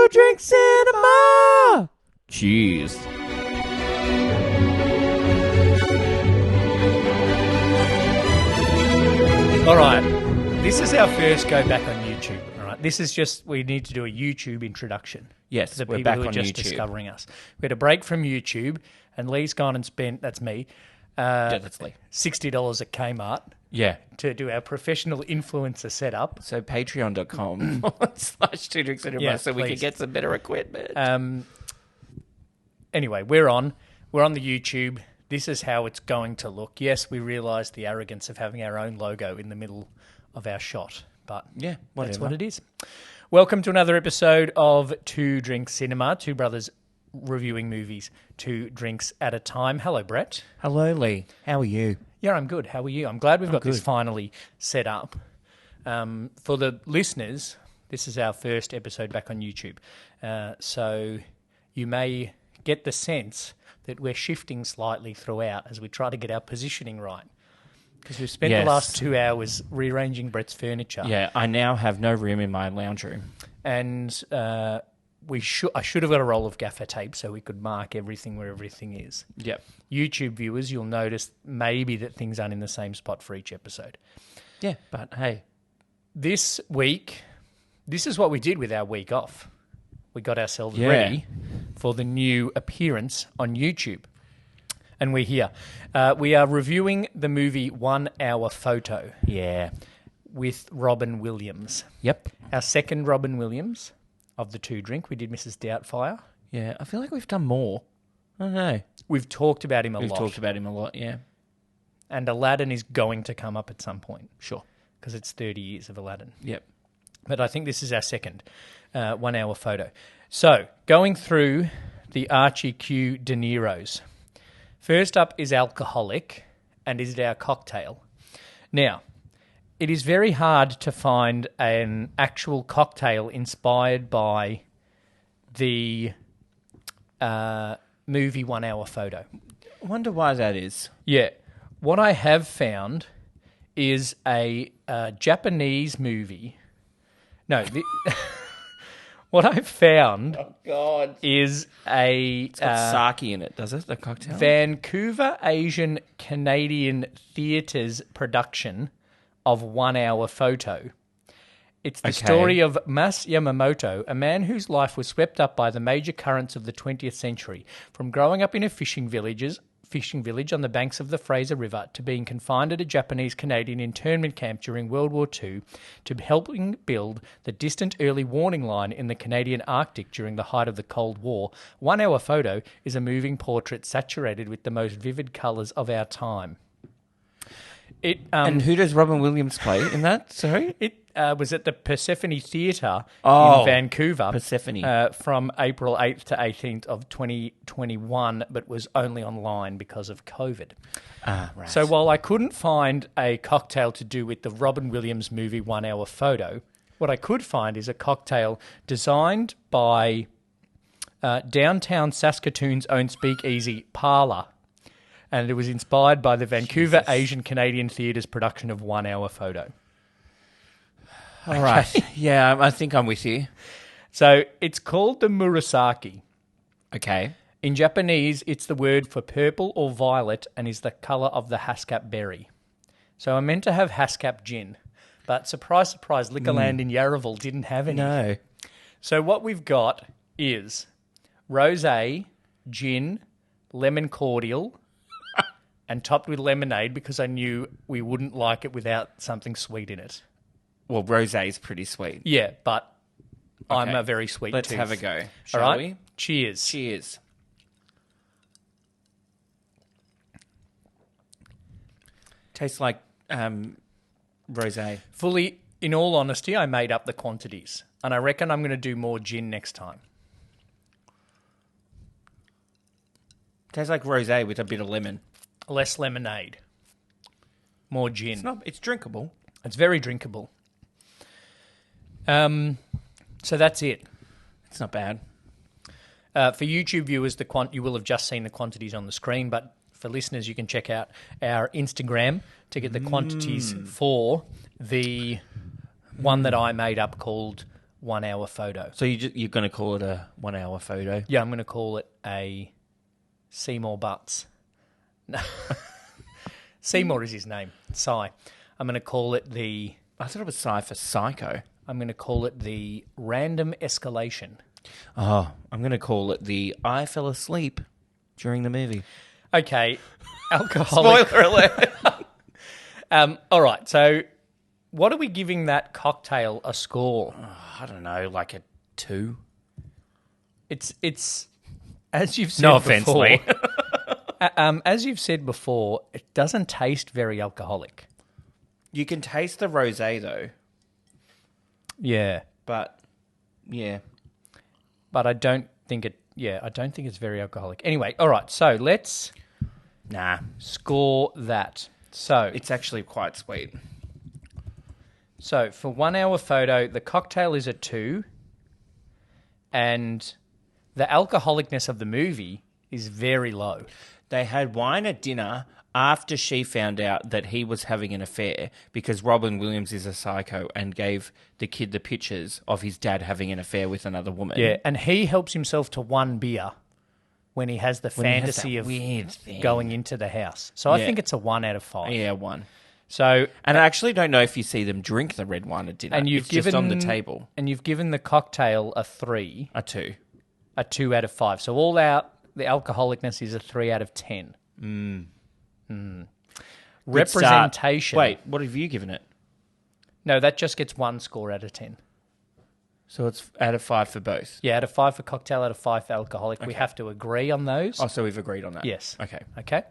Two Drink Cinema! Cheers. All right, this is our first go back on YouTube. All right, this is just, we need to do a YouTube introduction. Yes, for the we're people back who are on just YouTube. discovering us. We had a break from YouTube, and Lee's gone and spent, that's me, Yeah, that's Lee. $60 at Kmart Yeah. to do our professional influencer setup. So patreon.com/Two Drink Cinema Yeah, so we can please. get some better equipment. Anyway, we're on the YouTube. This is how it's going to look. Yes, we realise the arrogance of having our own logo in the middle of our shot, but Yeah, that's whatever. what it is. Welcome to another episode of Two Drink Cinema, two brothers reviewing movies, two drinks at a time. Hello, Brett. Hello, Lee. How are you? Yeah, I'm good. How are you? I'm glad we've got this good. finally set up. For the listeners, this is our first episode back on YouTube. So you may get the sense that we're shifting slightly throughout as we try to get our positioning right. Because we've spent Yes. the last 2 hours rearranging Brett's furniture. Yeah, I now have no room in my lounge room. And I should have got a roll of gaffer tape so we could mark everything where everything is. Yep. YouTube viewers, you'll notice maybe that things aren't in the same spot for each episode. Yeah, but hey. This week, this is what we did with our week off. We got ourselves Yeah. ready for the new appearance on YouTube. And we're here. We are reviewing the movie 1 Hour Photo Yeah. with Robin Williams. Yep. Our second Robin Williams of the two drink. We did Mrs. Doubtfire. Yeah, I feel like we've done more. I don't know. We've talked about him a We've lot. talked about him a lot, yeah. And Aladdin is going to come up at some point Sure. because it's 30 years of Aladdin. Yep. But I think this is our second 1 hour photo. So, going through the Archie Q De Niro's. First up is Alcoholic, and is it our cocktail? Now, it is very hard to find an actual cocktail inspired by the movie 1 Hour Photo. I wonder why that is. Yeah. What I have found is a Japanese movie. No, what I've found God. is a It's got sake in it, does it, the cocktail? Vancouver Asian Canadian Theatre's production of 1 Hour Photo. It's the Okay. story of Mas Yamamoto, a man whose life was swept up by the major currents of the 20th century, from growing up in a fishing village on the banks of the Fraser River to being confined at a Japanese-Canadian internment camp during World War II to helping build the distant early warning line in the Canadian Arctic during the height of the Cold War. 1 Hour Photo is a moving portrait saturated with the most vivid colours of our time. It And who does Robin Williams play in that? Sorry? It was at the Persephone Theatre Oh, in Vancouver. Persephone. From April 8th to 18th of 2021, but was only online because of COVID. Right. So while I couldn't find a cocktail to do with the Robin Williams movie 1 Hour Photo, what I could find is a cocktail designed by downtown Saskatoon's own speakeasy Parlour. And it was inspired by the Vancouver Asian Canadian Theatre's production of 1 Hour Photo. All right. Yeah, I think I'm with you. So it's called the Murasaki. Okay. In Japanese, it's the word for purple or violet and is the colour of the haskap berry. So I'm meant to have haskap gin, but surprise, surprise, Liquorland in Yarraville didn't have any. No. So what we've got is rosé, gin, lemon cordial, and topped with lemonade because I knew we wouldn't like it without something sweet in it. Well, rosé is pretty sweet. Yeah, but I'm Okay. a very sweet Let's tooth. have a go, All shall right? we? Cheers. Cheers. Tastes like rosé. Fully, in all honesty, I made up the quantities. And I reckon I'm going to do more gin next time. Tastes like rosé with a bit of lemon. Less lemonade. More gin. It's drinkable. It's very drinkable. So that's it. It's not bad. For YouTube viewers, you will have just seen the quantities on the screen, but for listeners, you can check out our Instagram to get the quantities for the one that I made up called 1 hour photo. So you're going to call it a 1 hour photo? Yeah, I'm going to call it a Seymour Butts. No. Seymour is his name. Cy. I'm going to call it the... I thought it was Psy for psycho. I'm going to call it the random escalation. Oh, I'm going to call it the I fell asleep during the movie. Okay. Alcoholic. Spoiler alert. All right. So what are we giving that cocktail a score? I don't know, like a 2? It's as you've said No offense, before, Lee. as you've said before, it doesn't taste very alcoholic. You can taste the rosé though. Yeah. But yeah. But I don't think it's very alcoholic. Anyway, all right. So let's Nah. score that. So It's actually quite sweet. So for 1 hour photo, the cocktail is a 2, and the alcoholicness of the movie is very low. They had wine at dinner after she found out that he was having an affair because Robin Williams is a psycho and gave the kid the pictures of his dad having an affair with another woman. Yeah, and he helps himself to 1 beer when he has the When he has fantasy that of weird thing. going into the house. So I Yeah. think it's a 1 out of 5. Yeah, 1. So And I actually don't know if you see them drink the red wine at dinner. and you've it's given just on the table. and you've given the cocktail a 3, A 2. a 2 out of 5. So all out the alcoholicness is a 3 out of 10. Good start. Representation. Wait, what have you given it? No, that just gets 1 score out of 10. So it's out of 5 for both. Yeah, out of 5 for cocktail, out of 5 for alcoholic. We have to agree on those. Oh, so we've agreed on that. Yes. Okay. Okay.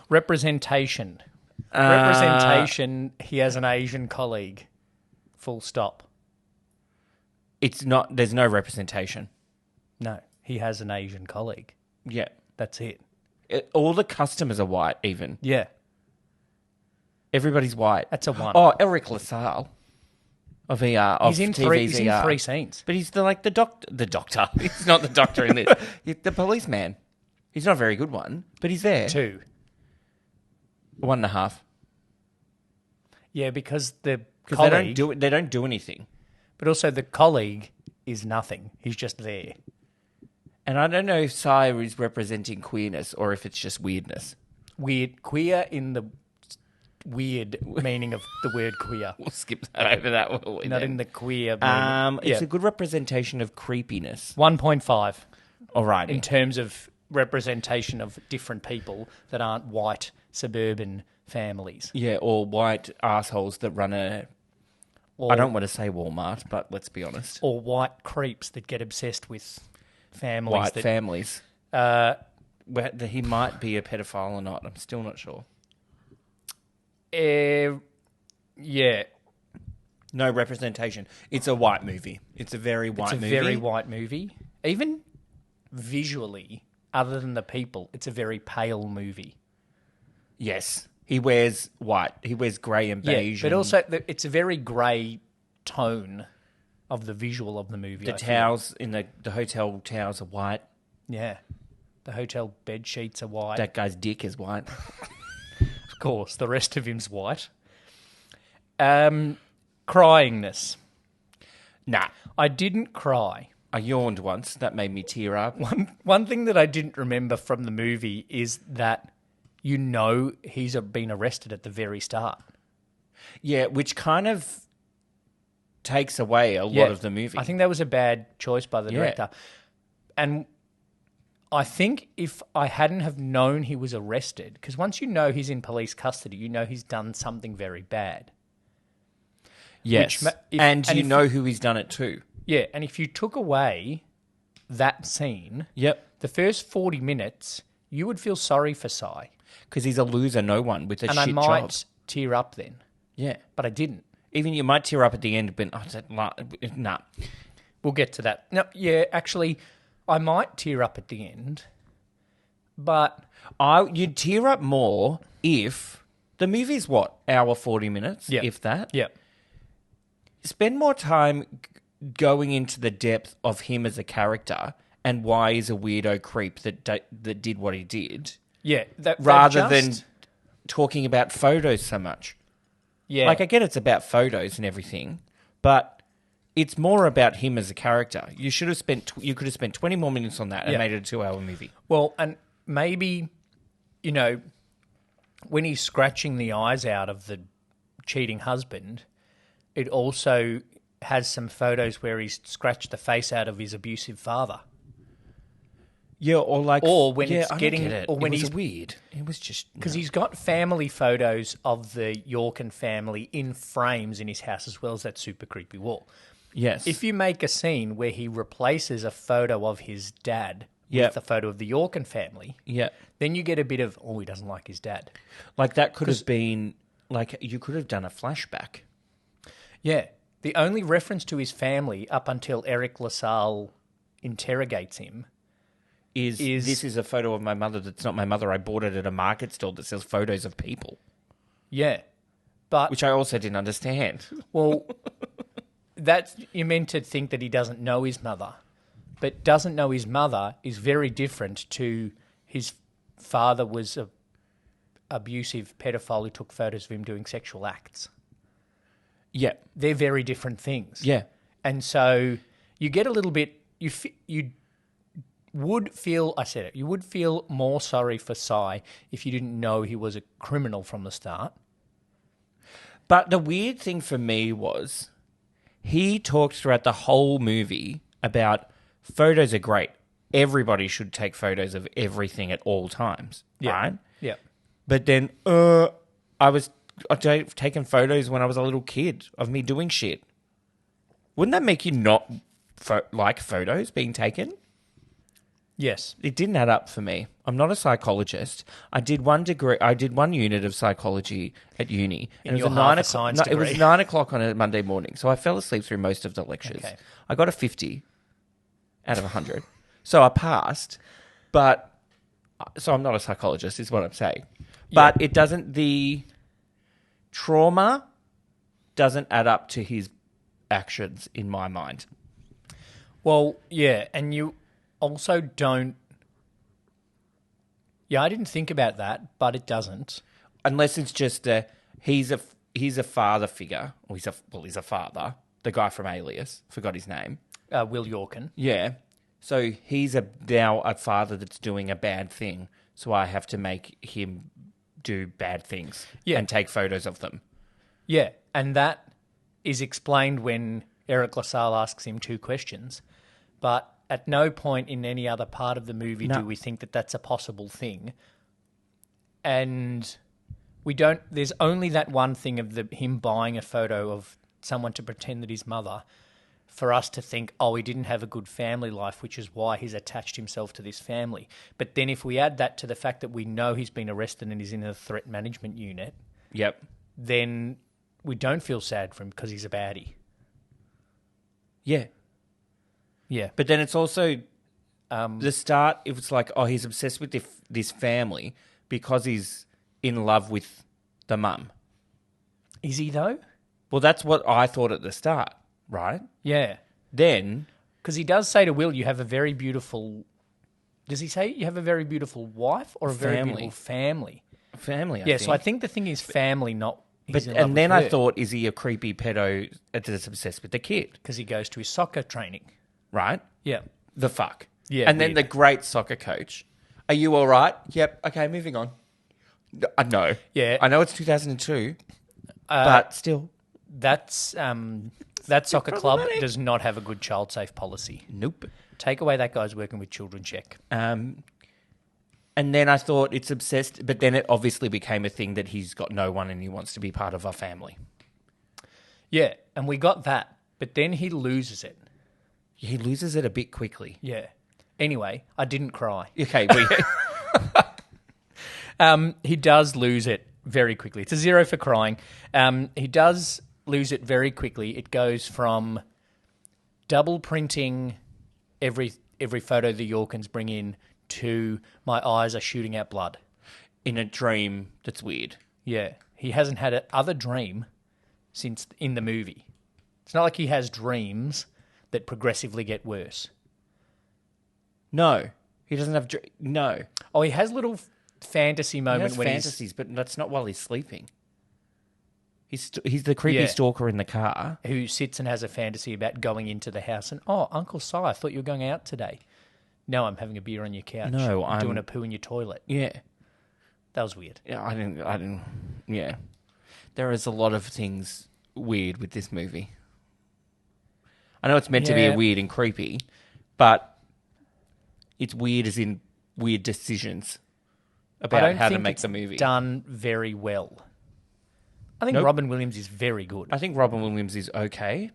Representation. Representation, he has an Asian colleague. Full stop. It's not. There's no representation. No, he has an Asian colleague. Yeah. That's it. All the customers are white. Even Yeah, everybody's white. that's a 1. Oh, Eric LaSalle of ER. Of he's in TV's three. He's ER. in 3 scenes. But he's the doctor. The doctor. He's not the doctor in this. He's the policeman. He's not a very good one, but he's there. 2. 1.5. Yeah, because the Because colleague, they don't do anything. but also the colleague is nothing. He's just there. And I don't know if Sire is representing queerness or if it's just weirdness. Weird, queer in the weird meaning of the word queer, We'll skip that over that, will we? not then? in the queer. Meaning. It's a good representation of creepiness. 1.5 All right. in terms of representation of different people that aren't white suburban families. Yeah, or white assholes that run a... Or, I don't want to say Walmart, but let's be honest. or white creeps that get obsessed with families. White that, families. Whether he might be a pedophile or not, I'm still not sure. Yeah, No representation. It's a white movie. It's a very white it's a movie. very white movie. Even visually, other than the people, it's a very pale movie. Yes. He wears white. He wears grey and beige. But and also it's a very grey tone of the visual of the movie. the I feel. towels in the hotel towels are white. Yeah. The hotel bed sheets are white. That guy's dick is white. Of course, the rest of him's white. Cryingness. Nah. I didn't cry. I yawned once. That made me tear up. One thing that I didn't remember from the movie is that you know he's been arrested at the very start. Yeah, which kind of takes away a lot of the movie. I think that was a bad choice by the Yeah. director. And I think if I hadn't have known he was arrested, because once you know he's in police custody, you know he's done something very bad. yes. which and you if know who he's done it to. Yeah, and if you took away that scene, Yep. the first 40 minutes, you would feel sorry for Cy. Because he's a loser, no one, with a And shit I might job. tear up then, Yeah. but I didn't. Even you might tear up at the end, but nah. We'll get to that. No, yeah, actually, I might tear up at the end, but You'd tear up more if the movie's what, hour 40 minutes, Yeah. if that. yeah, Spend more time going into the depth of him as a character and why he's a weirdo creep that did what he did, yeah. rather than talking about photos so much. yeah, Like, I get it's about photos and everything, but it's more about him as a character. You should have spent. You could have spent 20 more minutes on that and Yeah. made it a 2-hour movie. Well, and maybe, when he's scratching the eyes out of the cheating husband, it also has some photos where he's scratched the face out of his abusive father. Yeah, or when it's I don't getting- get it. or when it was he's- weird. It was just Because he's got family photos of the Yorkin family in frames in his house, as well as that super creepy wall. yes. If you make a scene where he replaces a photo of his dad Yep. with a photo of the Yorkin family, yeah, then you get a bit of, he doesn't like his dad. like that could have been like you could have done a flashback. Yeah. The only reference to his family up until Eric LaSalle interrogates him. Is this is a photo of my mother that's not my mother? I bought it at a market stall that sells photos of people, Yeah. But, which I also didn't understand. well, you're meant to think that he doesn't know his mother. But doesn't know his mother is very different to his father was a abusive pedophile who took photos of him doing sexual acts. Yeah, They're very different things. yeah, And so you get a little bit, you would feel, I said it, you would feel more sorry for Cy if you didn't know he was a criminal from the start. But the weird thing for me was he talked throughout the whole movie about photos are great. Everybody should take photos of everything at all times, right? Yeah. But then I've taken photos when I was a little kid of me doing shit. Wouldn't that make you not like photos being taken? Yes. It didn't add up for me. I'm not a psychologist. I did one unit of psychology at uni. And your it was half a science it was degree. 9 o'clock on a Monday morning. So I fell asleep through most of the lectures. Okay. I got a 50 out of 100. So I passed, so I'm not a psychologist is what I'm saying. But it doesn't, the trauma doesn't add up to his actions in my mind. Well, yeah, and you also don't... Yeah, I didn't think about that, but it doesn't. Unless it's just he's a father figure, or he's a father. The guy from Alias, forgot his name. Will Yorkin. Yeah, so he's now a father that's doing a bad thing. So I have to make him do bad things and take photos of them. Yeah, and that is explained when Eric LaSalle asks him 2 questions. But at no point in any other part of the movie do we think that that's a possible thing. And we don't... There's only that one thing of him buying a photo of someone to pretend that his mother, for us to think, he didn't have a good family life, which is why he's attached himself to this family. But then if we add that to the fact that we know he's been arrested and he's in a threat management unit, Yep. then we don't feel sad for him because he's a baddie. Yeah. Yeah. But then it's also the start. It was like, he's obsessed with this family because he's in love with the mum. Is he, though? Well, that's what I thought at the start, right? Yeah. Then, Because he does say to Will, you have a very beautiful... Does he say you have a very beautiful wife or a very Family. beautiful family? family. Yeah, so I think the thing is family, not... And then I thought, is he a creepy pedo that's obsessed with the kid? Because he goes to his soccer training. Right? Yeah. The fuck. Yeah, And then weird. the great soccer coach. Are you all right? Yep. Okay, moving on. No. Yeah. I know it's 2002, but still. That soccer club problematic. does not have a good child safe policy. Nope. Take away that guy's working with children check. And then I thought it's obsessed, but then it obviously became a thing that he's got no one and he wants to be part of our family. Yeah, and we got that, but then he loses it. He loses it a bit quickly. Yeah. Anyway, I didn't cry. Okay, He does lose it very quickly. It's a 0 for crying. He does lose it very quickly. It goes from double printing every photo the Yorkins bring in to my eyes are shooting out blood. in a dream that's weird. Yeah. He hasn't had other dream since in the movie. It's not like he has dreams that progressively get worse. No, he doesn't have. No, Oh, he has little fantasy he moment has when fantasies, but that's not while he's sleeping. He's the creepy Yeah. stalker in the car. who sits and has a fantasy about going into the house and, oh, Uncle Si, I thought you were going out today. No, I'm having a beer on your couch. No, I'm doing I'm- a poo in your toilet. Yeah. That was weird. Yeah, I didn't. Yeah. There is a lot of things weird with this movie. I know it's meant to be Yeah. weird and creepy, but it's weird as in weird decisions I about don't how to think make it's the movie. done very well. I think Nope. Robin Williams is very good. I think Robin Williams is okay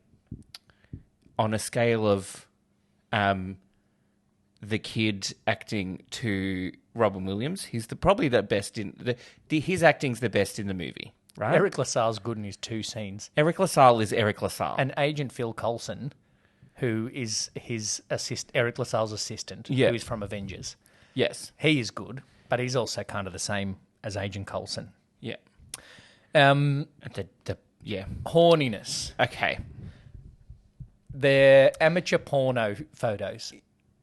on a scale of the kid acting to Robin Williams. He's probably the best in his acting's the best in the movie, right? Eric LaSalle's good in his 2 scenes. Eric LaSalle is Eric LaSalle. And Agent Phil Coulson, who is Eric LaSalle's assistant, Yeah. who is from Avengers. Yes. He is good, but he's also kind of the same as Agent Coulson. Yeah. Um, Yeah. horniness. Okay. Their amateur porno photos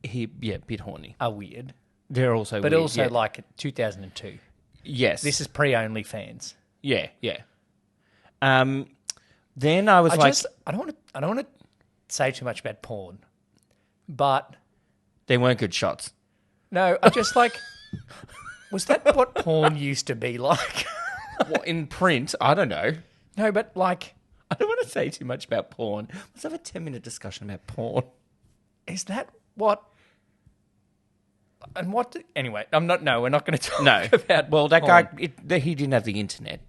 Bit horny. are weird, They're also but weird, also yeah. like 2002. Yes. This is pre-OnlyFans. Yeah. Then I was I don't want to say too much about porn, but they weren't good shots. no, I just like. Was that what porn used to be like? Well, in print, I don't know. No, but like, I don't want to say too much about porn. Let's have a 10-minute discussion about porn. is that what? And what? Anyway, I'm not. No, we're not going to talk No. about. Well, that porn. guy, he didn't have the internet.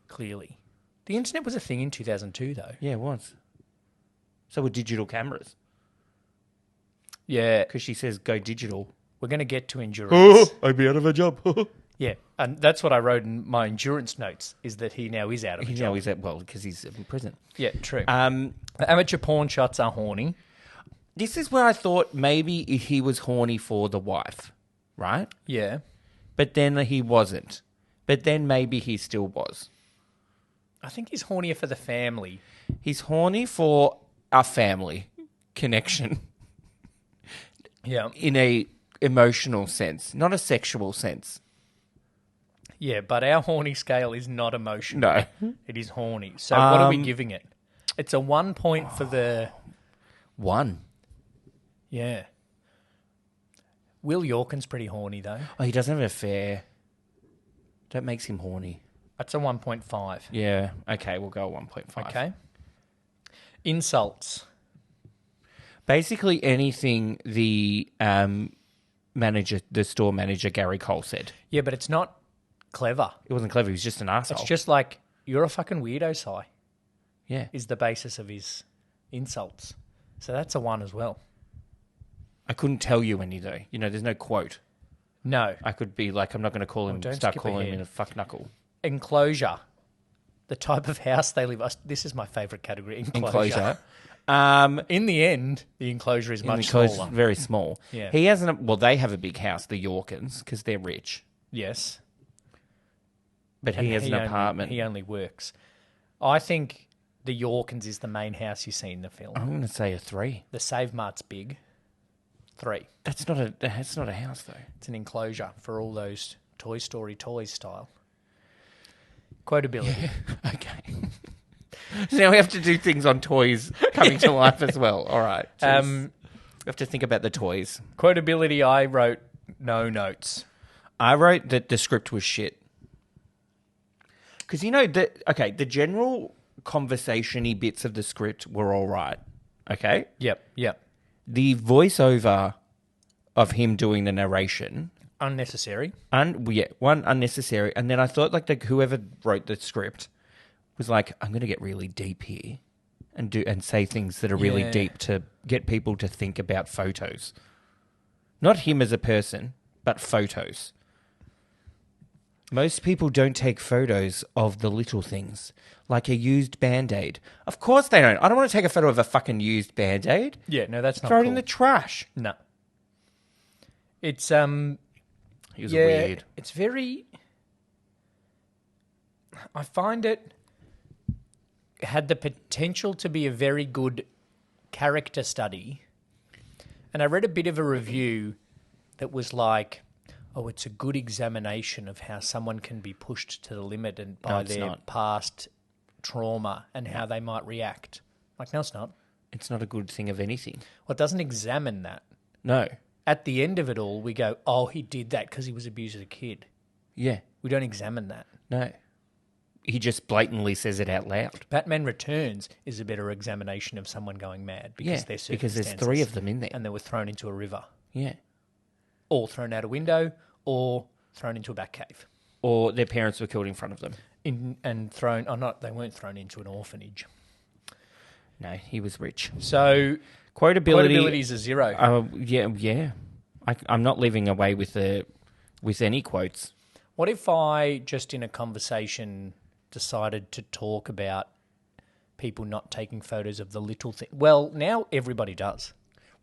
Clearly, the internet was a thing in 2002, though. Yeah, it was. So were digital cameras. Yeah, Because she says go digital. we're going to get to endurance. I'd be out of a job. Yeah, and that's what I wrote in my endurance notes, is that he now is out of a You job. know, he's because he's in prison. Yeah, true. Um, Amateur porn shots are horny. this is where I thought maybe he was horny for the wife, right? Yeah. But then he wasn't. But then maybe he still was. I think he's hornier for the family. He's horny for a family connection Yeah. in a emotional sense, not a sexual sense. Yeah, but our horny scale is not emotional. No. It is horny. So what are we giving it? It's a 1 point for the... One. Yeah. Will Yorkin's pretty horny, though. Oh, he doesn't have an affair. That makes him horny. That's a 1.5. Yeah. Okay, we'll go 1.5. Okay. Insults. Basically anything the store manager, Gary Cole, said. Yeah, but it's not clever. It wasn't clever. He was just an asshole. It's just like, you're a fucking weirdo, Si, yeah. is the basis of his insults. So that's a 1 as well. I couldn't tell you any though. You know, there's no quote. No. I could be like, I'm not going to call him. don't Start skip calling him ahead. in a fuck knuckle. Enclosure. The type of house they live. This is my favourite category. Enclosure. In the end, the enclosure is much Enclosure smaller. is very small. Yeah. He hasn't. Well, they have a big house, the Yorkins, because they're rich. Yes. But he has an apartment. He only works. I think the Yorkins is the main house you see in the film. I'm going to say a 3. The Save Mart's big. 3. That's not a house though. It's an enclosure for all those Toy Story toys style. Quotability. Okay. So now we have to do things on toys coming to life as well. All right. We have to think about the toys. Quotability, I wrote no notes. I wrote that the script was shit. Because, the general conversation-y bits of the script were all right. Okay? Yep. The voiceover of him doing the narration... Unnecessary. One, unnecessary. And then I thought whoever wrote the script was like, I'm going to get really deep here and say things that are really Yeah. deep to get people to think about photos. Not him as a person, but photos. Most people don't take photos of the little things, like a used Band-Aid. Of course they don't. I don't want to take a photo of a fucking used Band-Aid. Yeah, no, that's not Throw cool. it in the trash. No. It's, He was weird. It's very... I find it had the potential to be a very good character study. And I read a bit of a review that was like, oh, it's a good examination of how someone can be pushed to the limit and by it's their not. past trauma and how they might react. Like, no, it's not. It's not a good thing of anything. Well, it doesn't examine that. No. At the end of it all, we go, oh, he did that because he was abused as a kid. Yeah. We don't examine that. No. He just blatantly says it out loud. Batman Returns is a better examination of someone going mad because there's because there's 3 of them in there. and they were thrown into a river, Yeah. or thrown out a window, or thrown into a back cave, Or their parents were killed in front of them. They weren't thrown into an orphanage. No, he was rich. So Quotability is a 0. Yeah. I'm not leaving away with any quotes. What if I just in a conversation decided to talk about people not taking photos of the little thing? Well, now everybody does.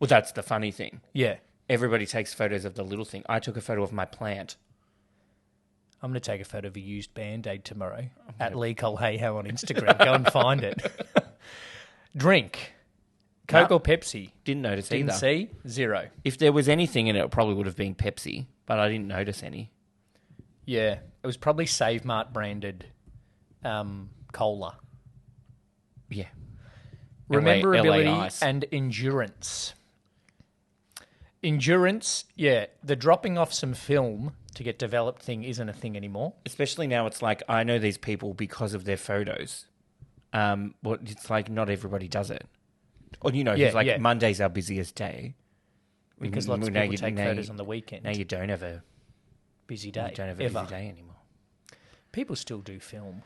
Well, that's the funny thing. Yeah. Everybody takes photos of the little thing. I took a photo of my plant. I'm going to take a photo of a used Band-Aid tomorrow at Lee Cole Hayhow on Instagram. Go and find it. Drink. Coke or Pepsi? Didn't notice Didn't either. see? 0. If there was anything in it, it probably would have been Pepsi, but I didn't notice any. Yeah. It was probably Save Mart branded cola. Yeah. Rememberability LA Ice. and endurance. Endurance, yeah. The dropping off some film to get developed thing isn't a thing anymore. Especially now it's like, I know these people because of their photos. It's like not everybody does it. Or, it's like Monday's our busiest day. Because lots of people take photos on the weekend. Now you don't have a busy day. You don't have a busy day anymore. People still do film.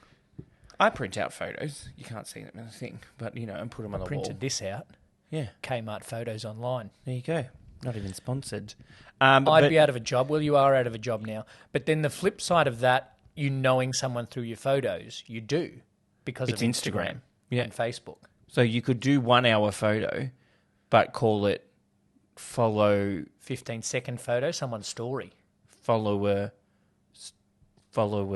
I print out photos. You can't see them in the thing, but, and put them on the wall. Printed this out. Yeah. Kmart photos online. There you go. Not even sponsored. I'd be out of a job. Well, you are out of a job now. But then the flip side of that, you knowing someone through your photos, you do because It's of Instagram. and Facebook. So you could do 1 hour photo, but call it follow 15-second photo, someone's story. follower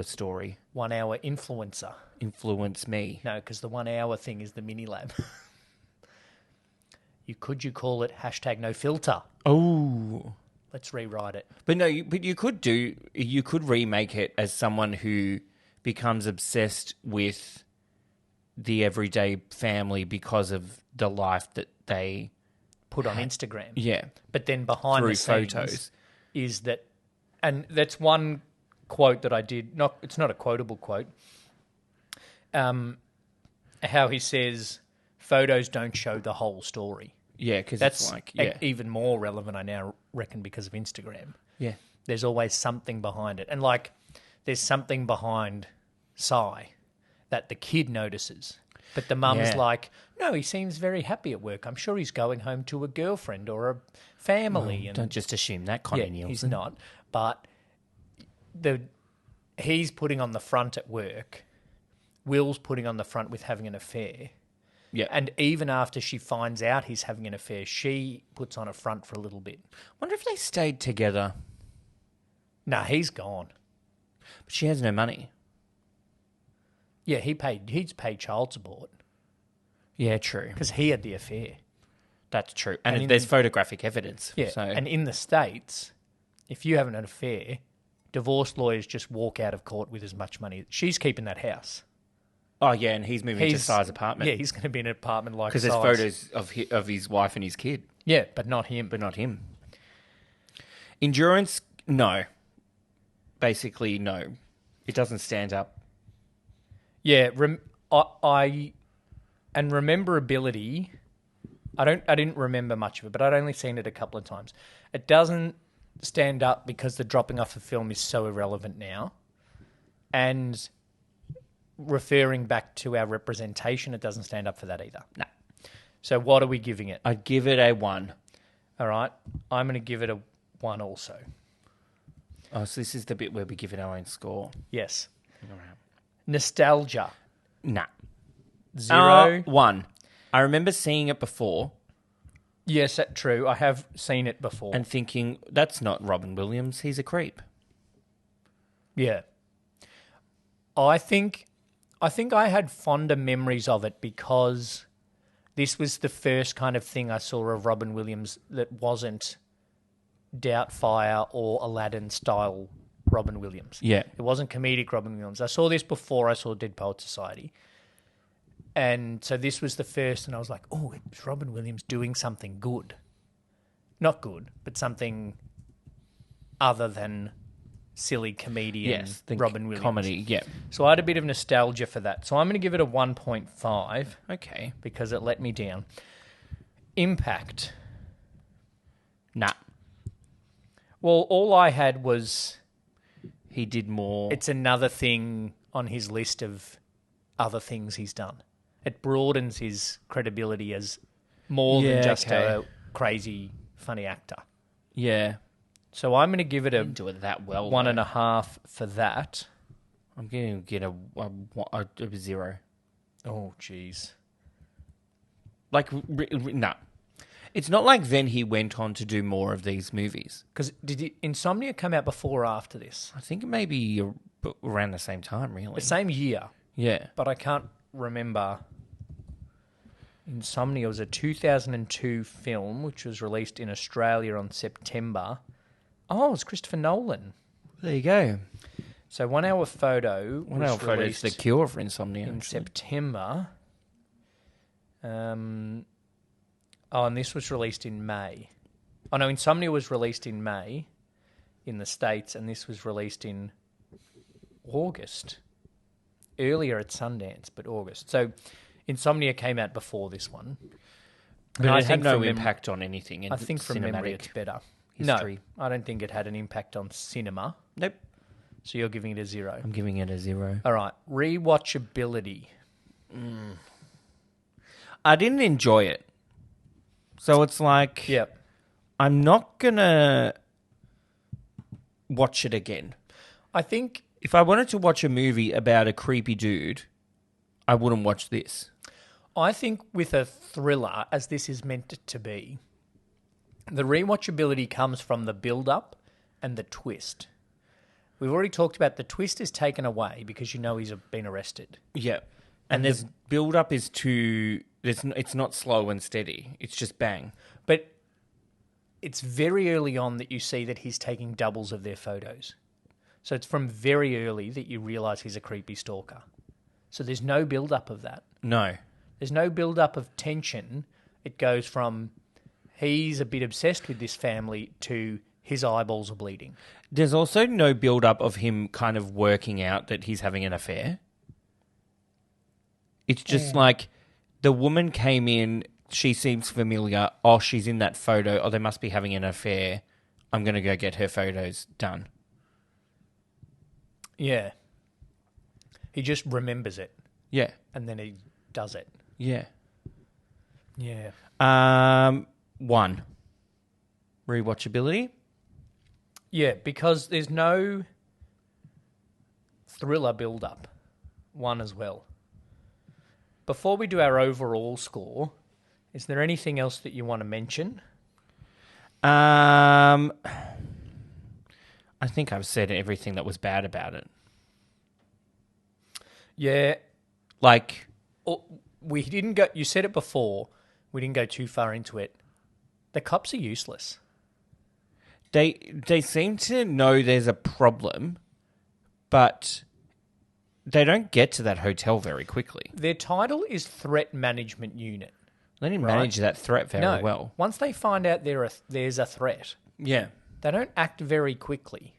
story. 1 hour influencer. Influence me. No, because the 1 hour thing is the mini lab. You call it #no filter. Oh. Let's rewrite it. But no, you could remake it as someone who becomes obsessed with the everyday family because of the life that they Put on Instagram. Yeah. But then behind Through the scenes photos. is that, and that's one quote that I did. It's not a quotable quote. How he says, photos don't show the whole story. Yeah, because That's it's like, yeah. even more relevant, I now reckon, because of Instagram. Yeah. There's always something behind it. And like, there's something behind Sai that the kid notices. But the mum's Yeah. like, no, he seems very happy at work. I'm sure he's going home to a girlfriend or a family. And Don't just assume that, Connie yeah, Nielsen. he's not. But he's putting on the front at work. Will's putting on the front with having an affair. Yeah. And even after she finds out he's having an affair, she puts on a front for a little bit. Wonder if they stayed together. Nah, he's gone. But she has no money. Yeah, he's paid child support Yeah, true. because he had the affair. That's true. And And in- there's photographic evidence. Yeah, So, and in the States, if you have an affair, divorce lawyers just walk out of court with as much money. She's keeping that house. oh, yeah, and he's moving to Sai's apartment. Yeah, he's going to be in an apartment like Because there's Sai's. photos of his wife and his kid, Yeah, but not him. but not him. Endurance, no. Basically, no. It doesn't stand up. Yeah, and rememberability. I didn't remember much of it, but I'd only seen it a couple of times. It doesn't stand up because the dropping off of film is so irrelevant now, and referring back to our representation, it doesn't stand up for that either. No. So what are we giving it? I'd give it a 1. All right, I'm going to give it a 1 also. Oh, so this is the bit where we give it our own score. Yes. All right. Nostalgia. Nah. 0. 1. I remember seeing it before Yes, that's true. I have seen it before. and thinking, that's not Robin Williams, he's a creep. Yeah. I think I had fonder memories of it because this was the first kind of thing I saw of Robin Williams that wasn't Doubtfire or Aladdin style Robin Williams. Yeah. It wasn't comedic Robin Williams. I saw this before I saw Dead Poet Society. And so this was the first, and I was like, oh, it's Robin Williams doing something good. Not good, but something other than silly comedian Yes, the Robin Williams. comedy, yeah. So I had a bit of nostalgia for that. So I'm going to give it a 1.5 Okay. because it let me down. Impact. Nah. Well, all I had was He did more. it's another thing on his list of other things he's done. It broadens his credibility as more than just a crazy, funny actor. Yeah. So I'm going to give it a Didn't do it that well. 1.5 for that. I'm going to get a 0. Oh, jeez. Like, no. It's not like then he went on to do more of these movies. Because did Insomnia come out before or after this? I think maybe around the same time, really. The same year, Yeah. but I can't remember. Insomnia was a 2002 film which was released in Australia on September. Oh, it was Christopher Nolan. There you go. So 1 Hour Photo One was hour photo is released the cure for insomnia. in actually. September. And this was released in May. Oh, no, Insomnia was released in May in the States, and this was released in August. Earlier at Sundance, but August. So Insomnia came out before this one. But And it had no from impact on anything in I think from memory cinematic it's better. history. No, I don't think it had an impact on cinema. Nope. So you're giving it a 0. I'm giving it a 0. All right, rewatchability. I didn't enjoy it. So it's like, Yep. I'm not going to watch it again. I think If I wanted to watch a movie about a creepy dude, I wouldn't watch this. with a thriller, as this is meant to be, the rewatchability comes from the build-up and the twist. We've already talked about the twist is taken away because you know he's been arrested. Yeah. And there's build-up is too... It's not slow and steady. It's just bang. But it's very early on that you see that he's taking doubles of their photos. So it's from very early that you realise he's a creepy stalker. So there's no build-up of that. No. There's no build-up of tension. It goes from he's a bit obsessed with this family to his eyeballs are bleeding. There's also no build-up of him kind of working out that he's having an affair. It's just like the woman came in, she seems familiar. Oh, she's in that photo. Oh, they must be having an affair. I'm going to go get her photos done. Yeah. He just remembers it Yeah. and then he does it. Yeah. Yeah. 1. Rewatchability. Yeah, because there's no thriller build-up. 1 as well. Before we do our overall score, is there anything else that you want to mention? I think I've said everything that was bad about it. Yeah. Like, We didn't go... You said it before. We didn't go too far into it. The cops are useless. they seem to know there's a problem, but they don't get to that hotel very quickly. Their title is Threat Management Unit. They didn't Right. manage that threat very well. Once they find out there's a threat, Yeah. they don't act very quickly.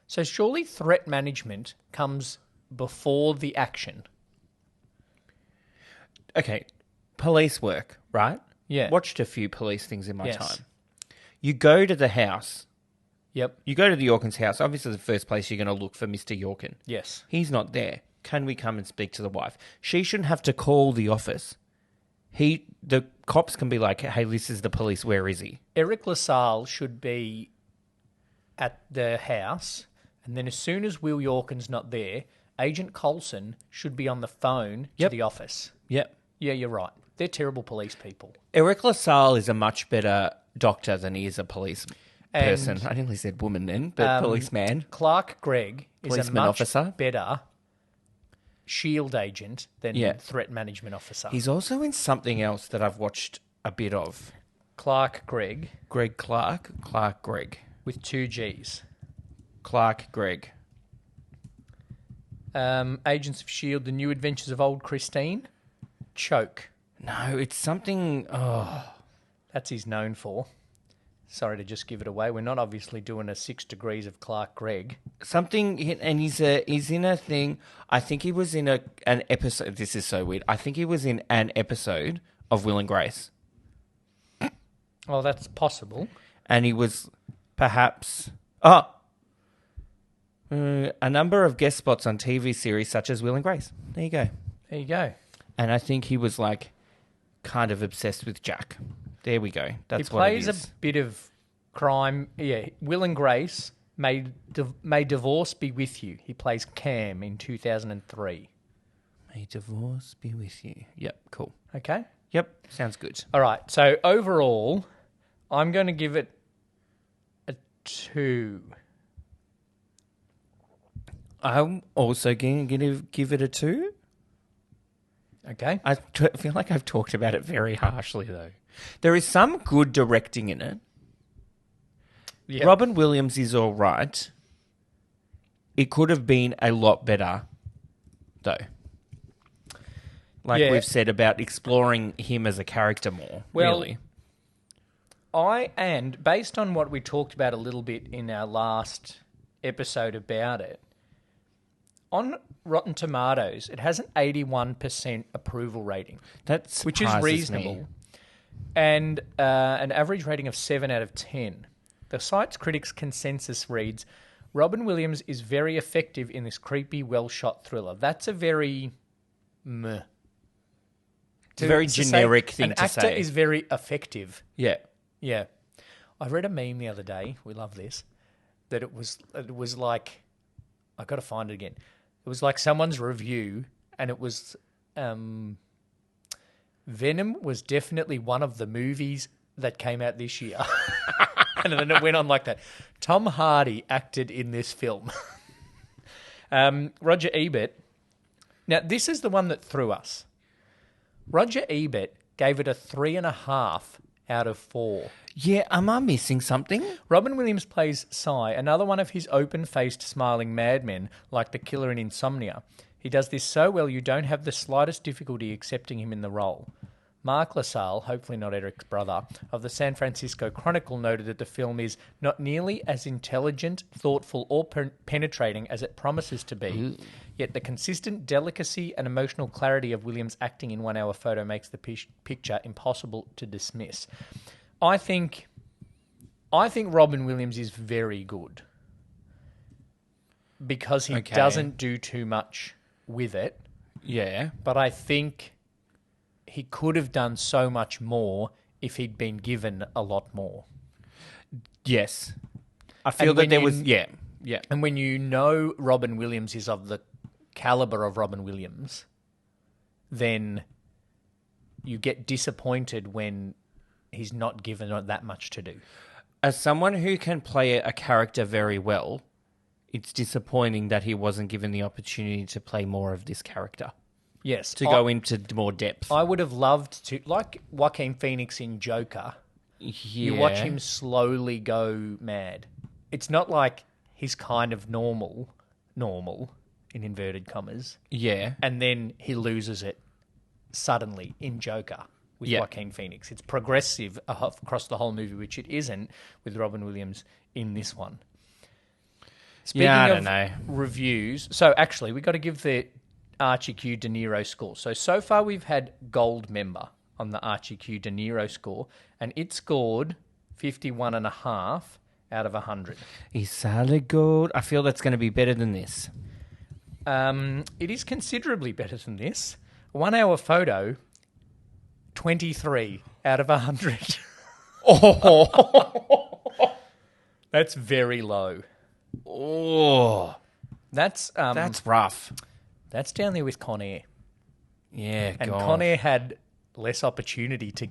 So surely threat management comes before the action. Okay, police work, right? Yeah. Watched a few police things in my Yes. time. You go to the house. Yep. You go to the Yorkins' house. Obviously, the first place you're going to look for Mr. Yorkin. Yes. He's not there. Can we come and speak to the wife? She shouldn't have to call the office. The cops can be like, hey, this is the police. Where is he? Eric LaSalle should be at the house, and then as soon as Will Yorkin's not there, Agent Coulson should be on the phone to Yep. the office. Yep. Yeah, you're right. They're terrible police people. Eric LaSalle is a much better doctor than he is a police person. And, I nearly said woman then, but policeman. Clark Gregg is a Policeman much officer. better shield agent than Yeah. threat management officer. He's also in something else that I've watched a bit of. Clark Gregg Greg Clark. Clark Gregg. with 2 G's. Clark Gregg. Agents of S.H.I.E.L.D., The New Adventures of Old Christine. Choke. No, it's something... Oh, That's he's known for. Sorry to just give it away. We're not obviously doing a 6 Degrees of Clark Gregg. something... And he's in a thing... I think he was in an episode... This is so weird. I think he was in an episode of Will and Grace. Well, that's possible. And he was perhaps... a number of guest spots on TV series such as Will and Grace. There you go. There you go. And I think he was like kind of obsessed with Jack. There we go. That's he what it plays is. a bit of crime. Yeah, Will and Grace, May Divorce Be With You. He plays Cam in 2003. May divorce be with you. Yep, cool. Okay? Yep, sounds good. All right, so overall, I'm going to give it a 2. I'm also going to give it a 2. Okay? I feel like I've talked about it very harshly, though. There is some good directing in it. Yep. Robin Williams is all right. It could have been a lot better, though. Like Yeah. we've said about exploring him as a character more, Well, really. And based on what we talked about a little bit in our last episode about it, on Rotten Tomatoes, it has an 81% approval rating, That's which is reasonable, and an average rating of 7 out of 10. The site's critics' consensus reads, Robin Williams is very effective in this creepy, well-shot thriller. That's a very meh. It's a very generic thing an to actor say. is very effective. Yeah. Yeah. I read a meme the other day, we love this, that it was like, I got to find it again. It was like someone's review, and it was Venom was definitely one of the movies that came out this year. And then it went on like that. Tom Hardy acted in this film. Roger Ebert. Now, this is the one that threw us. Roger Ebert gave it a 3.5 out of 4. Yeah, am I missing something? Robin Williams plays Cy, another one of his open-faced, smiling madmen, like the killer in Insomnia. He does this so well you don't have the slightest difficulty accepting him in the role. Mark LaSalle, hopefully not Eric's brother, of the San Francisco Chronicle noted that the film is not nearly as intelligent, thoughtful, or penetrating as it promises to be, yet the consistent delicacy and emotional clarity of Williams' acting in 1 Hour Photo makes the picture impossible to dismiss. I think Robin Williams is very good because he doesn't do too much with it. Yeah. But I think he could have done so much more if he'd been given a lot more. Yes. I feel And that when there you- was... Yeah. Yeah. And when you know Robin Williams is of the caliber of Robin Williams, then you get disappointed when he's not given that much to do. As someone who can play a character very well, it's disappointing that he wasn't given the opportunity to play more of this character, Yes. to go into more depth. I would have loved to, like Joaquin Phoenix in Joker, you watch him slowly go mad. It's not like he's kind of normal, in inverted commas, Yeah. and then he loses it suddenly in Joker with Yeah. Joaquin Phoenix. It's progressive across the whole movie, which it isn't with Robin Williams in this one. Speaking I of don't know. reviews, so actually we got to give the Archie Q De Niro score. So far we've had gold member on the Archie Q De Niro score, and it scored 51.5 out of 100. He's solid gold. I feel that's going to be better than this. It is considerably better than this. 1 Hour Photo, 23 out of 100. Oh. That's very low. Oh. That's rough. that's down there with Con Air. Yeah, And God. Con Air had less opportunity to...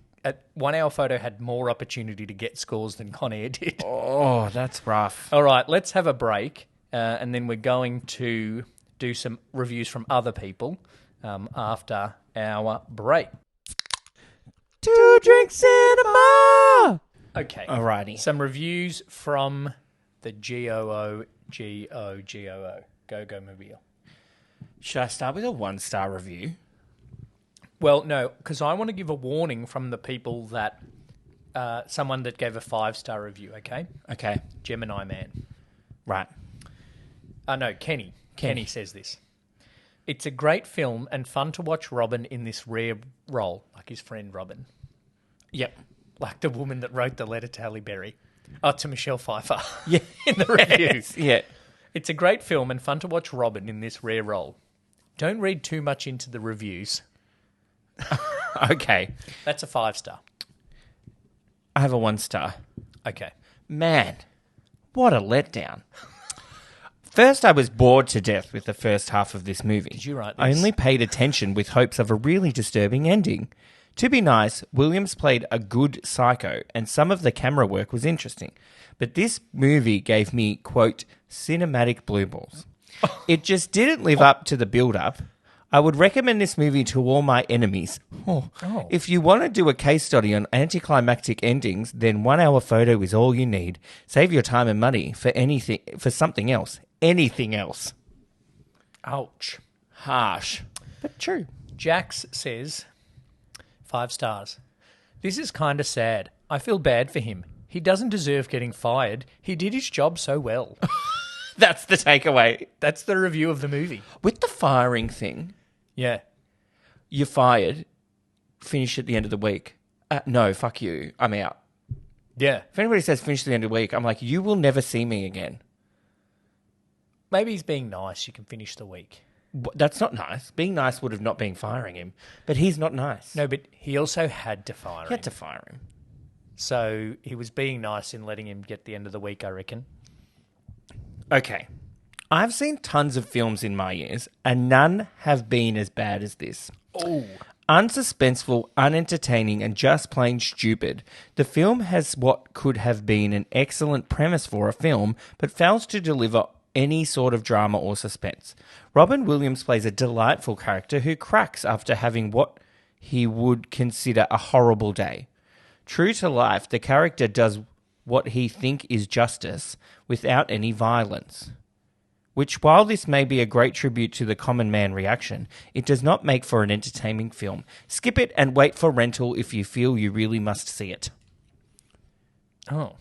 1 Hour Photo had more opportunity to get scores than Con Air did. Oh, that's rough. All right, let's have a break, and then we're going to do some reviews from other people after our break. 2 Drink Cinema! Okay. Alrighty. Some reviews from the GOO. Go Mobile. Should I start with a 1-star review? Well, no, because I want to give a warning from the people that someone that gave a 5-star review. Okay, Okay. Gemini Man. Right. No, Kenny. Kenny says this. It's a great film and fun to watch Robin in this rare role, like his friend Robin, Yep. like the woman that wrote the letter to Halle Berry. Oh, to Michelle Pfeiffer. Yeah. In the review. Yeah. It's a great film and fun to watch Robin in this rare role. Don't read too much into the reviews. Okay. That's a 5-star. I have a 1-star. Okay. Man, what a letdown. First, I was bored to death with the first half of this movie. Did you write I this? only paid attention with hopes of a really disturbing ending. To be nice, Williams played a good psycho, and some of the camera work was interesting. But this movie gave me, quote, cinematic blue balls. It just didn't live up to the build-up. I would recommend this movie to all my enemies. If you want to do a case study on anticlimactic endings, then 1 hour photo is all you need. Save your time and money for something else. Anything else. Ouch. Harsh. But true. Jax says, 5 stars. This is kind of sad. I feel bad for him. He doesn't deserve getting fired. He did his job so well. That's the takeaway. That's the review of the movie. With the firing thing, Yeah. you're fired, finish at the end of the week. No, fuck you. I'm out. Yeah. If anybody says finish at the end of the week, I'm like, you will never see me again. Maybe he's being nice. You can finish the week. That's not nice. Being nice would have not been firing him, but he's not nice. No, but he also had to fire He had him. to fire him. So he was being nice in letting him get the end of the week, I reckon. Okay. I've seen tons of films in my years, and none have been as bad as this. Oh. Unsuspenseful, unentertaining, and just plain stupid. The film has what could have been an excellent premise for a film, but fails to deliver any sort of drama or suspense. Robin Williams plays a delightful character who cracks after having what he would consider a horrible day. True to life, the character does what he thinks is justice without any violence. Which, while this may be a great tribute to the common man reaction, it does not make for an entertaining film. Skip it and wait for rental if you feel you really must see it. Oh.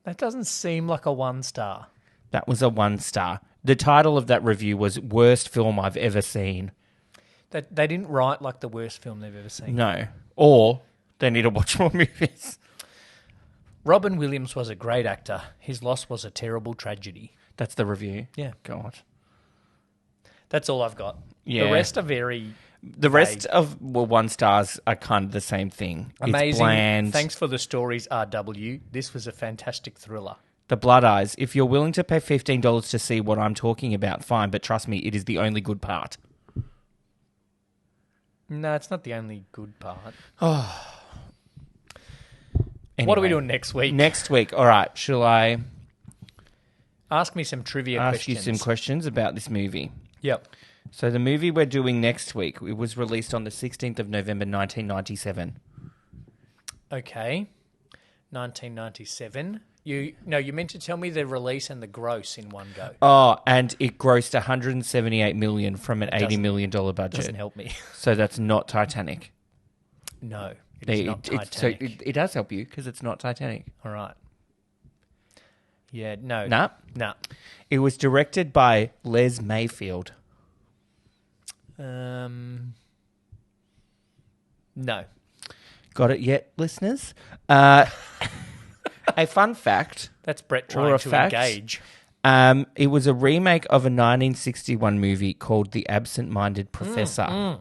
That doesn't seem like a 1 star. That was a 1-star. The title of that review was Worst Film I've Ever Seen. That they didn't write like the worst film they've ever seen. No. Or they need to watch more movies. Robin Williams was a great actor. His loss was a terrible tragedy. That's the review. Yeah. God. That's all I've got. Yeah. The rest are very The rest of 1-stars are kind of the same thing. amazing. It's bland. Thanks for the stories, RW. This was a fantastic thriller. The Blood Eyes. If you're willing to pay $15 to see what I'm talking about, fine. But trust me, it is the only good part. No, it's not the only good part. Anyway, What are we doing next week? Next week. All right. Shall I Ask me some trivia ask questions. you some questions about this movie? Yep. So the movie we're doing next week, it was released on the 16th of November, 1997. Okay. 1997. You meant to tell me the release and the gross in one go. Oh, and it grossed $178 million from an $80 million Doesn't budget. help me. So that's not Titanic. No, it's not Titanic. So it does help you because it's not Titanic. All right. Yeah, no. Nah. Nah. It was directed by Les Mayfield. No. Got it yet, listeners? A fun fact. That's Brett Or trying a to fact. engage. It was a remake of a 1961 movie called The Absent-Minded Professor.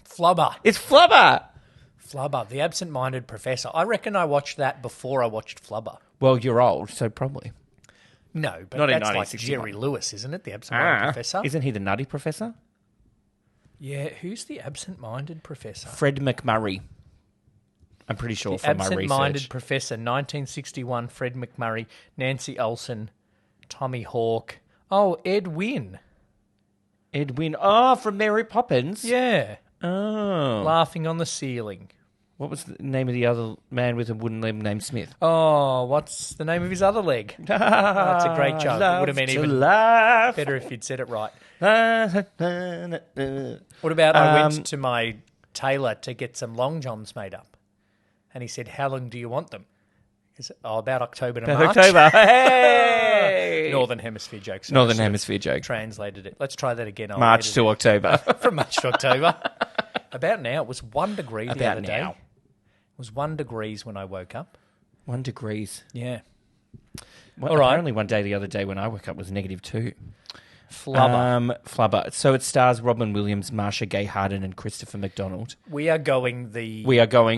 Flubber. It's Flubber! Flubber, The Absent-Minded Professor. I reckon I watched that before I watched Flubber. Well, you're old, so probably. No, but Not in that's like 1961. Jerry Lewis, isn't it? The Absent-Minded Professor. Isn't he the nutty professor? Yeah, who's the Absent-Minded Professor? Fred McMurray. I'm pretty sure The from my Absent-Minded research. Professor, 1961, Fred McMurray, Nancy Olson, Tommy Hawke. Oh, Ed Wynn. Edwin. Oh, from Mary Poppins? Yeah. Oh. Laughing on the ceiling. What was the name of the other man with a wooden leg named Smith? Oh, what's the name of his other leg? That's a great joke. It would have been even better if you'd said it right. What about I went to my tailor to get some long johns made up, and he said, "How long do you want them?" He said, about October to March. October. Hey! Northern Hemisphere jokes. Northern Hemisphere joke. Translated it. Let's try that again. March to October. From March to October. About now. It was 1 degree the other day. Now. It was 1 degrees when I woke up. 1 degrees. Yeah. Well, all right. Apparently one day the other day when I woke up was -2. Flubber. Flubber. So it stars Robin Williams, Marcia Gay Harden, and Christopher McDonald. We are going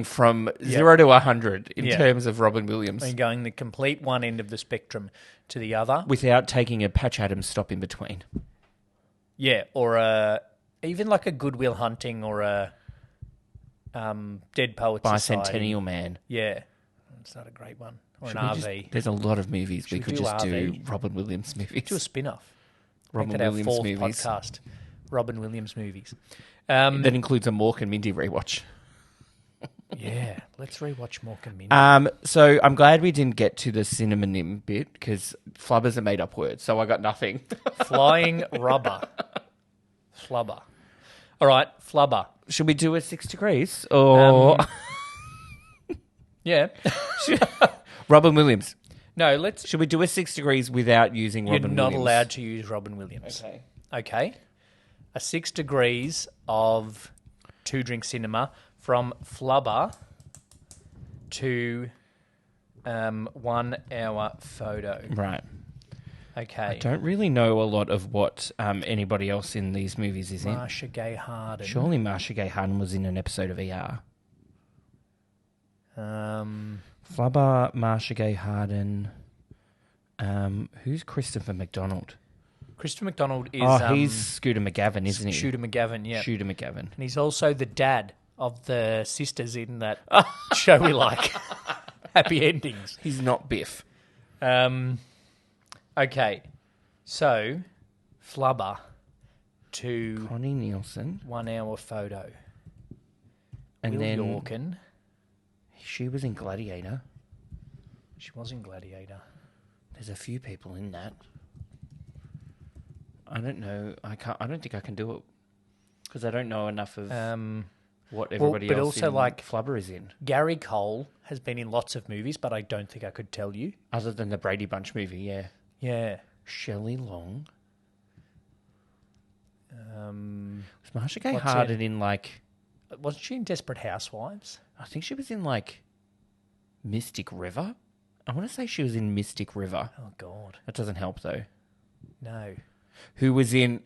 from 0 to 100 in terms of Robin Williams. We're going the complete one end of the spectrum to the other. Without taking a Patch Adams stop in between. Yeah, or even like a Good Will Hunting or a Dead Poets Society. Bicentennial Man. Yeah. It's not a great one. Or an RV. There's a lot of movies. We could just do RV? Robin Williams movies. Do a spin-off. Robin Make that Williams our fourth movies. podcast. Robin Williams movies. That includes a Mork and Mindy rewatch. Yeah, let's rewatch Mork and Mindy. So I'm glad we didn't get to the synonym bit because flubber's a made-up word, so I got nothing. Flying rubber. Flubber. All right, flubber. Should we do a 6 degrees or Yeah. Robin Williams? No, let's. Should we do a 6 degrees without using You're Robin not Williams? allowed to use Robin Williams. Okay. Okay. A 6 degrees of 2 drink cinema from flubber to 1 hour photo. Right. Okay. I don't really know a lot of what anybody else in these movies is in. Marcia Gay Harden. Surely Marcia Gay Harden was in an episode of ER. Flubber, Marcia Gay Harden. Who's Christopher McDonald? Christopher McDonald is... he's Scooter McGavin, isn't he? Shooter McGavin, yeah. Shooter McGavin. And he's also the dad of the sisters in that show we like. Happy Endings. He's not Biff. Okay. So, flubber to Connie Nielsen. 1 hour photo. And Will then Yorkin. she was in Gladiator. She was in Gladiator. There's a few people in that. I don't know. I don't think I can do it because I don't know enough of what everybody but else also in like Flubber is in. Gary Cole has been in lots of movies, but I don't think I could tell you. Other than the Brady Bunch movie, yeah. Yeah. Shelley Long. Was Marcia Gay what's Harden in like... Wasn't she in Desperate Housewives? I think she was in like Mystic River. I want to say she was in Mystic River. Oh, God. That doesn't help though. No. Who was in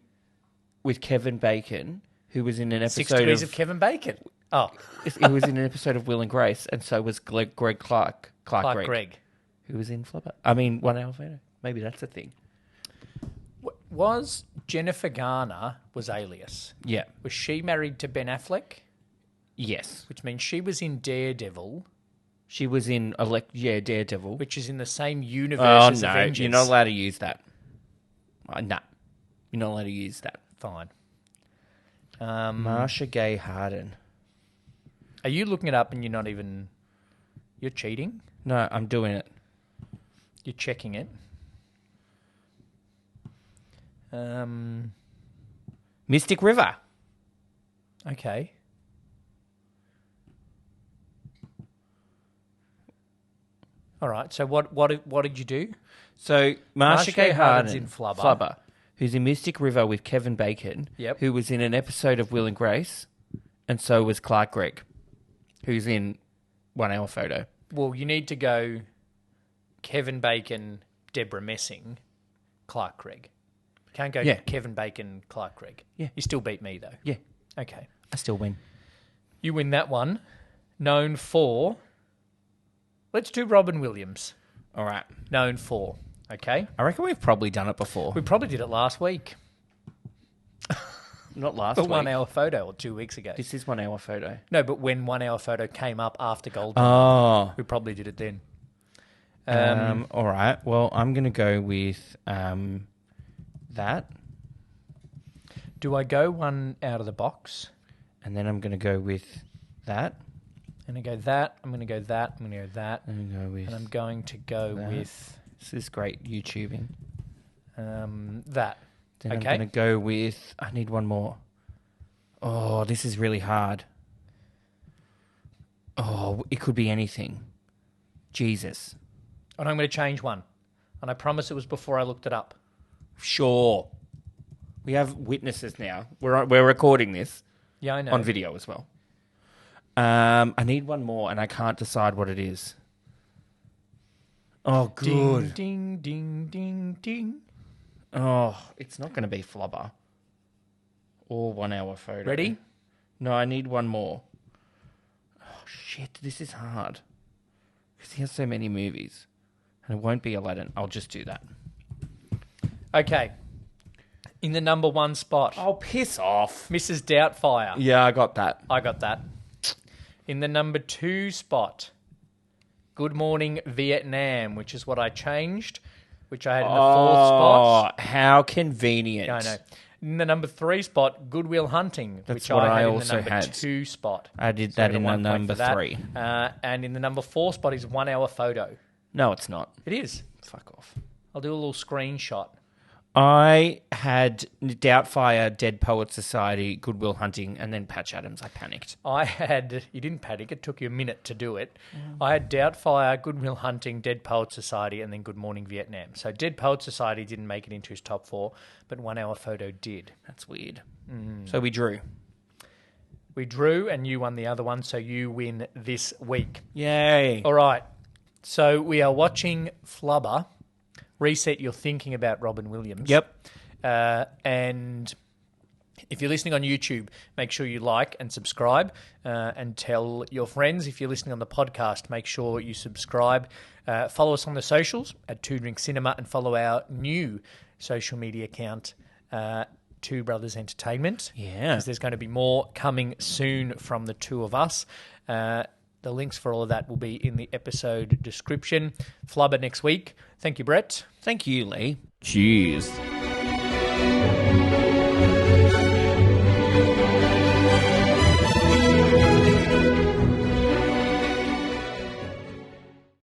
with Kevin Bacon, who was in an episode 6 Degrees of Kevin Bacon. Oh. He was in an episode of Will and Grace, and so was Greg Clark Gregg. who was in Flubber. I mean, 1 hour photo. Maybe that's a thing. Was Jennifer Garner was Alias? Yeah. Was she married to Ben Affleck? Yes. Which means she was in Daredevil, She was in Daredevil. which is in the same universe Oh as no, Avengers. you're not allowed to use that. No, you're not allowed to use that. Fine. Marcia Gay Harden. Are you looking it up and you're not even... You're cheating? No, I'm doing it. You're checking it. Mystic River. Okay. All right. So what did you do? So Marcia Gay Harden's Harden in Flubber. Who's in Mystic River with Kevin Bacon. Yep. Who was in an episode of Will and Grace, and so was Clark Gregg, who's in 1 hour photo. Well, you need to go Kevin Bacon, Deborah Messing, Clark Gregg. Can't go Kevin Bacon, Clark Gregg. Yeah. You still beat me, though. Yeah, Okay. I still win. You win that one. Known for... Let's do Robin Williams. All right. Known for. Okay? I reckon we've probably done it before. We probably did it last week. Not last The week. 1 hour photo, or 2 weeks ago. This is 1 hour photo. No, but when 1 hour photo came up after Golden, Oh. we probably did it then. All right. Well, I'm going to go with that. Do I go one out of the box? And then I'm going to go with that. I'm going to go that. I'm going to go that. I'm going to go that. I'm going to go with... And I'm going to go that. with... This is great YouTubing. That. Then Okay. I'm going to go with... I need one more. Oh, this is really hard. Oh, it could be anything. Jesus. And I'm going to change one. And I promise it was before I looked it up. Sure. We have witnesses now. We're recording this Yeah, I know. on video as well. I need one more, and I can't decide what it is. Oh, good. Ding, ding, ding, ding. Oh, it's not going to be Flubber. Or 1 hour photo. Ready? No, I need one more. Oh, shit. This is hard. Because he has so many movies. And it won't be Aladdin. I'll just do that. Okay. In the number 1 spot, Oh, piss off. Mrs. Doubtfire. Yeah, I got that. I got that. In the number 2 spot, Good Morning Vietnam, which is what I changed, which I had in the 4th spot. Oh, how convenient. Yeah, I know. In the number 3 spot, Goodwill Hunting, That's which what I I had also in the number had. 2 spot. I did So that got in 1 the point number for that. 3. And in the number 4 spot is 1 hour photo. No, it's not. It is. Fuck off. I'll do a little screenshot. I had Doubtfire, Dead Poets Society, Goodwill Hunting, and then Patch Adams. I panicked. I had, you didn't panic, it took you a minute to do it. I had Doubtfire, Goodwill Hunting, Dead Poet Society, and then Good Morning Vietnam. So Dead Poet Society didn't make it into his top 4, but 1 hour photo did. That's weird. So we drew. We drew and you won the other one, so you win this week. Yay. All right. So we are watching Flubber. Reset your thinking about Robin Williams. Yep. And if you're listening on YouTube, make sure you like and subscribe and tell your friends. If you're listening on the podcast, make sure you subscribe. Follow us on the socials at Two Drink Cinema and follow our new social media account, Two Brothers Entertainment. Yeah. Because there's going to be more coming soon from the two of us. The links for all of that will be in the episode description. Flubber next week. Thank you, Brett. Thank you, Lee. Cheers.